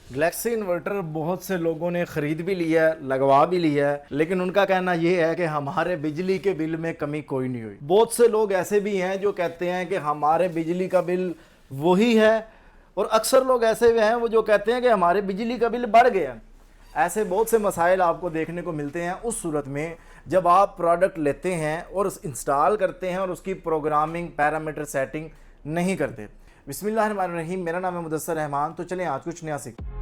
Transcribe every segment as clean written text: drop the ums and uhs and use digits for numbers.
Galaxy inverter बहुत से लोगों ने ख़रीद भी लिया है, लगवा भी लिया है, लेकिन उनका कहना यह है कि हमारे बिजली के बिल में कमी कोई नहीं हुई। बहुत से लोग ऐसे भी हैं जो कहते हैं कि हमारे बिजली का बिल वही है, और अक्सर लोग ऐसे भी हैं वो जो कहते हैं कि हमारे बिजली का बिल बढ़ गया। ऐसे बहुत से मसाइल आपको देखने को मिलते हैं उस सूरत में जब आप प्रोडक्ट लेते हैं और इंस्टॉल करते हैं और उसकी प्रोग्रामिंग पैरामीटर सेटिंग नहीं करते। बिस्मिल्लाहिर्रहमानिर्रहीम, मेरा नाम है मुदस्सर रहमान। तो चलें आज कुछ नया सीखते हैं।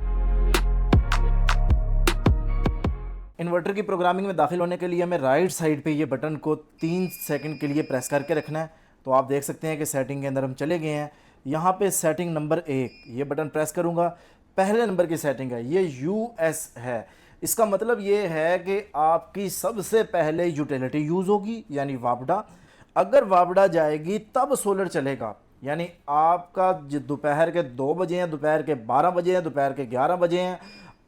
इन्वर्टर की प्रोग्रामिंग में दाखिल होने के लिए हमें राइट साइड पे ये बटन को 3 सेकंड के लिए प्रेस करके रखना है। तो आप देख सकते हैं कि सेटिंग के अंदर हम चले गए हैं। यहाँ पे सेटिंग नंबर 1 ये बटन प्रेस करूँगा, पहले नंबर की सेटिंग है, ये यूएस है। इसका मतलब ये है कि आपकी सबसे पहले यूटिलिटी यूज़ होगी यानी वापडा। अगर वापडा जाएगी तब सोलर चलेगा, यानी आपका दोपहर के 2 बजे हैं, दोपहर के 12 बजे हैं, दोपहर के 11 बजे हैं,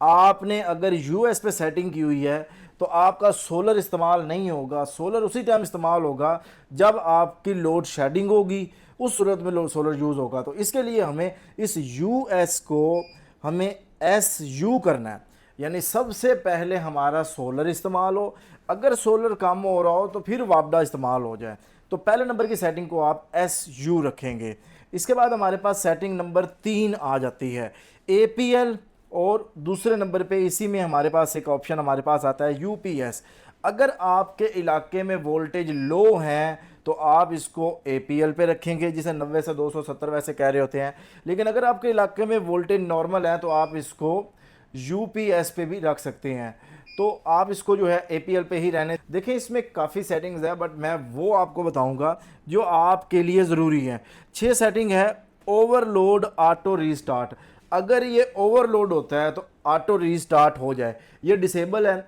आपने अगर यूएस पे सेटिंग की हुई है तो आपका सोलर इस्तेमाल नहीं होगा। सोलर उसी टाइम इस्तेमाल होगा जब आपकी लोड शेडिंग होगी, उस सूरत में सोलर यूज़ होगा। तो इसके लिए हमें इस यूएस को हमें एस यू करना है, यानी सबसे पहले हमारा सोलर इस्तेमाल हो। अगर सोलर कम हो रहा हो तो फिर वापडा इस्तेमाल हो जाए। तो पहले नंबर की सेटिंग को आप एस यू रखेंगे। इसके बाद हमारे पास सेटिंग नंबर 3 आ जाती है एपीएल, और दूसरे नंबर पे इसी में हमारे पास एक ऑप्शन हमारे पास आता है यूपीएस। अगर आपके इलाके में वोल्टेज लो है तो आप इसको एपीएल पे रखेंगे, जिसे 90 से 270 वैसे कह रहे होते हैं। लेकिन अगर आपके इलाके में वोल्टेज नॉर्मल है तो आप इसको यूपीएस पे भी रख सकते हैं। तो आप इसको जो है एपीएल पे ही रहने देखें। इसमें काफ़ी सेटिंग्स है बट मैं वो आपको बताऊंगा जो आपके लिए ज़रूरी है। 6 सेटिंग है। ओवरलोड ऑटो रीस्टार्ट, अगर ये ओवरलोड होता है तो ऑटो रीस्टार्ट हो जाए, ये डिसेबल है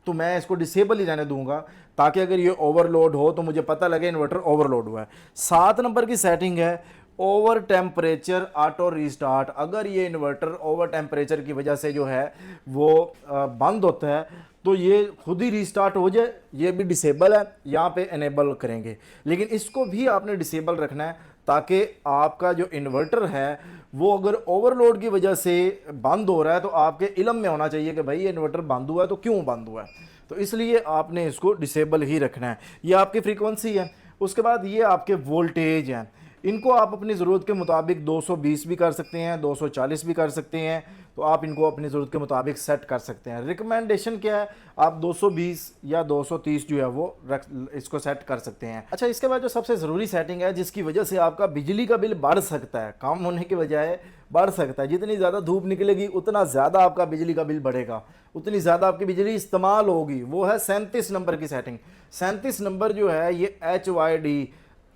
तो मैं इसको डिसेबल ही रहने दूंगा, ताकि अगर ये ओवरलोड हो तो मुझे पता लगे इन्वर्टर ओवरलोड हुआ है। 7 नंबर की सेटिंग है ओवर टेम्परेचर ऑटो रीस्टार्ट, अगर ये इन्वर्टर ओवर टेम्परेचर की वजह से जो है वो बंद होता है तो ये खुद ही रीस्टार्ट हो जाए, ये भी डिसेबल है, यहाँ पे इनेबल करेंगे। लेकिन इसको भी आपने डिसेबल रखना है ताकि आपका जो इन्वर्टर है वो अगर ओवरलोड की वजह से बंद हो रहा है तो आपके इल्म में होना चाहिए कि भाई ये इन्वर्टर बंद हुआ है तो क्यों बंद हुआ है। तो इसलिए आपने इसको डिसेबल ही रखना है। ये आपकी फ्रीक्वेंसी है। उसके बाद ये आपके वोल्टेज हैं, इनको आप अपनी ज़रूरत के मुताबिक 220 भी कर सकते हैं, 240 भी कर सकते हैं। तो आप इनको अपनी ज़रूरत के मुताबिक सेट कर सकते हैं। रिकमेंडेशन क्या है, आप 220 या 230 जो है वो इसको सेट कर सकते हैं। अच्छा, इसके बाद जो सबसे ज़रूरी सेटिंग है जिसकी वजह से आपका बिजली का बिल बढ़ सकता है, कम होने के बजाय बढ़ सकता है। जितनी ज़्यादा धूप निकलेगी उतना ज़्यादा आपका बिजली का बिल बढ़ेगा, उतनी ज़्यादा आपकी बिजली इस्तेमाल होगी। वो है 37 नंबर की सेटिंग। 37 नंबर जो है ये HYD,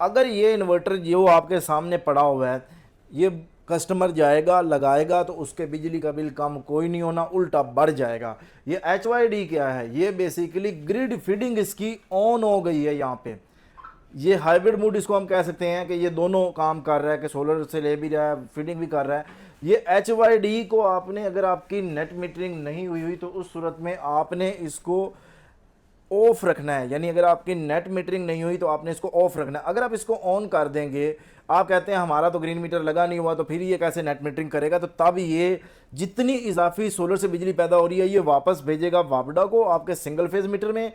अगर ये इन्वर्टर जो आपके सामने पड़ा हुआ है ये कस्टमर जाएगा लगाएगा तो उसके बिजली का बिल कम कोई नहीं होना, उल्टा बढ़ जाएगा। ये HYD क्या है, ये बेसिकली ग्रिड फीडिंग इसकी ऑन हो गई है। यहाँ पे ये हाइब्रिड मोड इसको हम कह सकते हैं कि ये दोनों काम कर रहा है, कि सोलर से ले भी रहा है, फीडिंग भी कर रहा है। ये HYD को आपने, अगर आपकी नेट मीटरिंग नहीं हुई हुई तो उस सूरत में आपने इसको ऑफ रखना है, यानी अगर आपकी नेट मीटरिंग नहीं हुई तो आपने इसको ऑफ रखना है। अगर आप इसको ऑन कर देंगे, आप कहते हैं हमारा तो ग्रीन मीटर लगा नहीं हुआ तो फिर ये कैसे नेट मीटरिंग करेगा, तो तब ये जितनी इजाफी सोलर से बिजली पैदा हो रही है ये वापस भेजेगा वापडा को आपके सिंगल फेज मीटर में।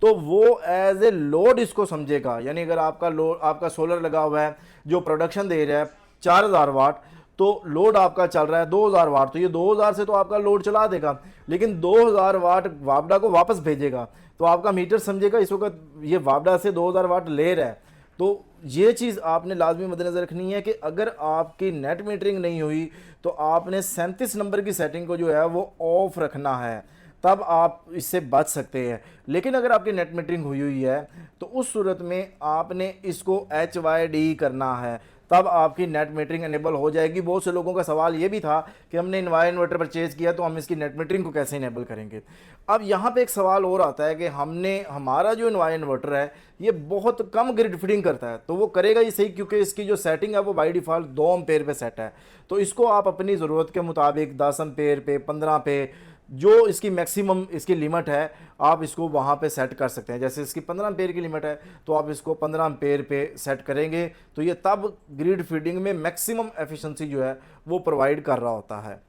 तो वो एज ए लोड इसको समझेगा, यानी अगर आपका लोड, आपका सोलर लगा हुआ है जो प्रोडक्शन दे रहा है 4000 वाट, तो लोड आपका चल रहा है 2000 वाट, तो ये 2000 से तो आपका लोड चला देगा, लेकिन 2000 वाट वापडा को वापस भेजेगा। तो आपका मीटर समझेगा इस वक्त ये वापडा से 2000 वाट ले रहा है। तो ये चीज़ आपने लाजमी मद्देनज़र रखनी है कि अगर आपकी नेट मीटरिंग नहीं हुई तो आपने 37 नंबर की सेटिंग को जो है वो ऑफ रखना है, तब आप इससे बच सकते हैं। लेकिन अगर आपकी नेट मीटरिंग हुई हुई है तो उस सूरत में आपने इसको HYD करना है, तब आपकी नेट मीटरिंग इनेबल हो जाएगी। बहुत से लोगों का सवाल ये भी था कि हमने इन्वायर इन्वर्टर परचेज़ किया तो हम इसकी नेट मीटरिंग को कैसे इनेबल करेंगे। अब यहाँ पे एक सवाल और आता है कि हमारा जो इन्वायर इन्वर्टर है ये बहुत कम ग्रिड फीडिंग करता है, तो वो करेगा ही सही क्योंकि इसकी जो सेटिंग है वो बाई डिफ़ॉल्ट 2 एम्पेयर पे सेट है। तो इसको आप अपनी ज़रूरत के मुताबिक 10 एम्पेयर पे, 15 पे, जो इसकी मैक्सिमम इसकी लिमिट है आप इसको वहाँ पे सेट कर सकते हैं। जैसे इसकी 15 एम्पेयर की लिमिट है तो आप इसको 15 एम्पेयर पे सेट करेंगे तो ये तब ग्रिड फीडिंग में मैक्सिमम एफिशिएंसी जो है वो प्रोवाइड कर रहा होता है।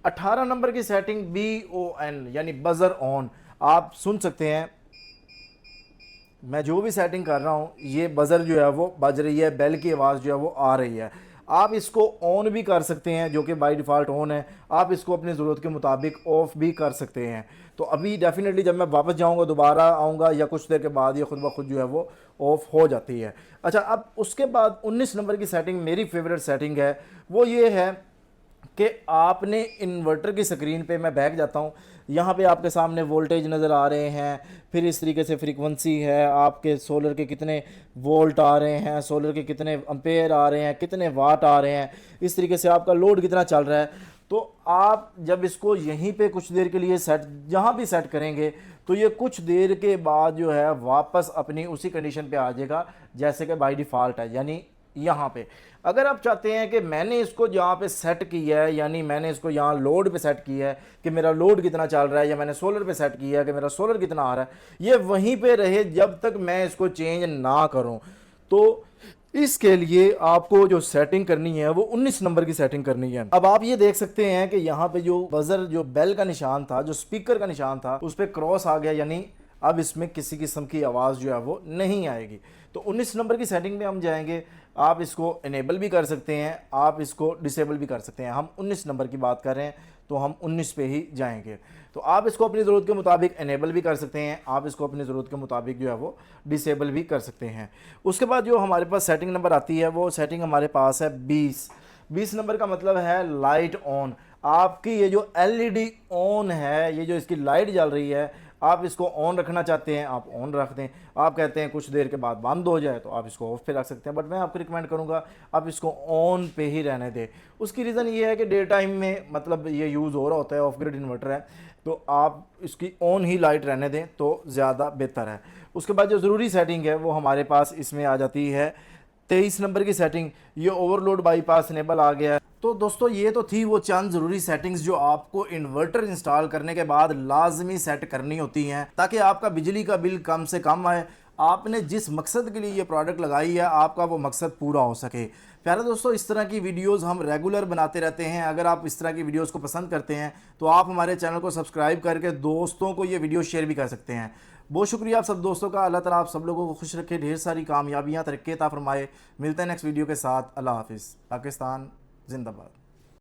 18 नंबर की सेटिंग BON यानी बजर ऑन, आप सुन सकते हैं मैं जो भी सेटिंग कर रहा हूँ ये बज़र जो है वो बज रही है, बेल की आवाज़ जो है वो आ रही है। आप इसको ऑन भी कर सकते हैं जो कि बाय डिफ़ॉल्ट ऑन है, आप इसको अपनी ज़रूरत के मुताबिक ऑफ़ भी कर सकते हैं। तो अभी डेफिनेटली जब मैं वापस जाऊँगा दोबारा आऊँगा या कुछ देर के बाद ये खुद ब खुद जो है वो ऑफ़ हो जाती है। अच्छा, अब उसके बाद 19 नंबर की सेटिंग मेरी फेवरेट सेटिंग है, वो ये है कि आपने इन्वर्टर की स्क्रीन पे मैं बैक जाता हूँ, यहाँ पे आपके सामने वोल्टेज नज़र आ रहे हैं, फिर इस तरीके से फ्रीक्वेंसी है, आपके सोलर के कितने वोल्ट आ रहे हैं, सोलर के कितने एम्पेयर आ रहे हैं, कितने वाट आ रहे हैं, इस तरीके से आपका लोड कितना चल रहा है। तो आप जब इसको यहीं पे कुछ देर के लिए सेट जहाँ भी सेट करेंगे तो ये कुछ देर के बाद जो है वापस अपनी उसी कंडीशन पे आ जाएगा जैसे कि बाय डिफ़ॉल्ट है। यानी यहाँ पे अगर आप चाहते हैं कि मैंने इसको यहाँ पे सेट किया है, यानी मैंने इसको यहाँ लोड पे सेट किया है कि मेरा लोड कितना चल रहा है, या मैंने सोलर पे सेट किया है कि मेरा सोलर कितना आ रहा है, ये वहीं पे रहे जब तक मैं इसको चेंज ना करूँ। तो इसके लिए आपको जो सेटिंग करनी है वो 19 नंबर की सेटिंग करनी है। अब आप ये देख सकते हैं कि यहाँ पे जो बजर जो बेल का निशान था, जो स्पीकर का निशान था, उस पर क्रॉस आ गया, यानी अब इसमें किसी किस्म की आवाज़ जो है वो नहीं आएगी। तो 19 नंबर की सेटिंग में हम जाएंगे, आप इसको इनेबल भी कर सकते हैं, आप इसको डिसेबल भी कर सकते हैं। हम 19 नंबर की बात कर रहे हैं तो हम 19 पे ही जाएंगे। तो आप इसको अपनी ज़रूरत के मुताबिक इनेबल भी कर सकते हैं, आप इसको अपनी ज़रूरत के मुताबिक जो है वो डिसेबल भी कर सकते हैं। उसके बाद जो हमारे पास सेटिंग नंबर आती है वो सेटिंग हमारे पास है 20 नंबर का मतलब है लाइट ऑन। आपकी ये जो LED ऑन है, ये जो इसकी लाइट जल रही है, आप इसको ऑन रखना चाहते हैं आप ऑन रख दें, आप कहते हैं कुछ देर के बाद बंद हो जाए तो आप इसको ऑफ पे रख सकते हैं, बट मैं आपको रिकमेंड करूंगा आप इसको ऑन पे ही रहने दें। उसकी रीज़न ये है कि डे टाइम में मतलब ये यूज़ हो रहा होता है, ऑफ ग्रिड इन्वर्टर है, तो आप इसकी ऑन ही लाइट रहने दें तो ज़्यादा बेहतर है। उसके बाद जो ज़रूरी सेटिंग है वो हमारे पास इसमें आ जाती है 23 नंबर की सेटिंग, ये ओवरलोड बाईपास इनेबल आ गया है। तो दोस्तों ये तो थी वो चंद ज़रूरी सेटिंग्स जो आपको इन्वर्टर इंस्टॉल करने के बाद लाजमी सेट करनी होती हैं ताकि आपका बिजली का बिल कम से कम आए, आपने जिस मकसद के लिए ये प्रोडक्ट लगाई है आपका वो मकसद पूरा हो सके। प्यारे दोस्तों, इस तरह की वीडियोस हम रेगुलर बनाते रहते हैं। अगर आप इस तरह की वीडियोस को पसंद करते हैं तो आप हमारे चैनल को सब्सक्राइब करके दोस्तों को ये वीडियो शेयर भी कर सकते हैं। बहुत शुक्रिया आप सब दोस्तों का। अल्लाह ताला आप सब लोगों को खुश रखे, ढेर सारी कामयाबियाँ तरक्की अता फरमाए। मिलते हैं नेक्स्ट वीडियो के साथ। अल्लाह हाफिज़। पाकिस्तान जिंदाबाद।